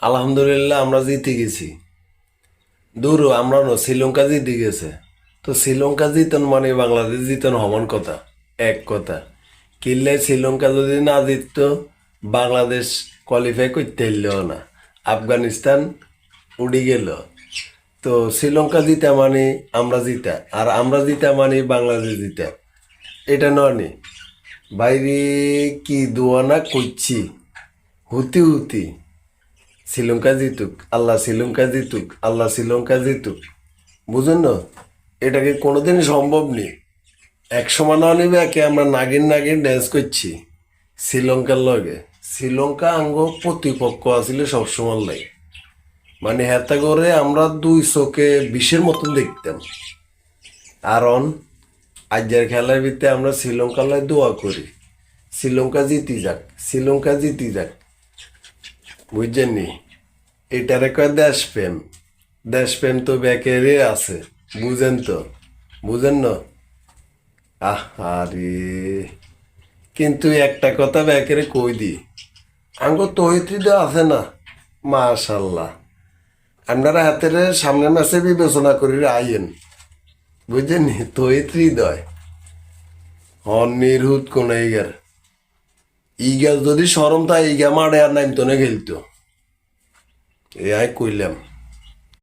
আলহামদুলিল্লাহ আমরা জিতে গেছি। দূর আমরা শ্রীলঙ্কা জিতে গেছে। তো শ্রীলঙ্কা জিতন মানে বাংলাদেশ জিতন হমন কথা, এক কথা। কিনলে শ্রীলঙ্কা যদি না জিততো বাংলাদেশ কোয়ালিফাই করতে এলো না। আফগানিস্তান উড়ে গেল। তো শ্রীলঙ্কা জিতা মানে আমরা জিতা, আর আমরা জিতা মানে বাংলাদেশ জিতা। এটা নয় বাইরে কি দোয়া না করছি, হুতি হুতি শ্রীলঙ্কা জিতুক, আল্লাহ শ্রীলঙ্কা জিতুক, আল্লাহ শ্রীলঙ্কা জিতুক। বুঝুন না, এটাকে কোনোদিন সম্ভব নেই। এক সময় না নিবে একে আমরা নাগিন নাগিন ড্যান্স করছি শ্রীলঙ্কার লগে। শ্রীলঙ্কা আঙ্গ প্রতিপক্ষ আসলে সবসময় লাগে, মানে হেতা করে আমরা দুই চোখে বিষের মতন দেখতাম। কারণ আজকের খেলার ভিতরে আমরা শ্রীলঙ্কার লাই দোয়া করি, শ্রীলঙ্কা জিতি যাক, শ্রীলঙ্কা জিতি যাক। বুঝছেন নি? এটারে কয় দেশপ্রেম। দেশপ্রেম তো ব্যাকেরে আছে, বুঝেন তো? বুঝেন না? আহারে, কিন্তু একটা কথা ব্যাকেরে কই দি, আঙ্গ তহিত্রীতে আছে না, মাশাল্লাহ। আপনারা হাতের সামনে মাসে বিবেচনা করি আইয়েন। বুঝছেন নি? তহিত্রী দয় হন নির্হুত কোন ইগার ইগা যদি সরম তা ইগা মারে আর নাইমতো না খেলতো। এ আই কইলাম।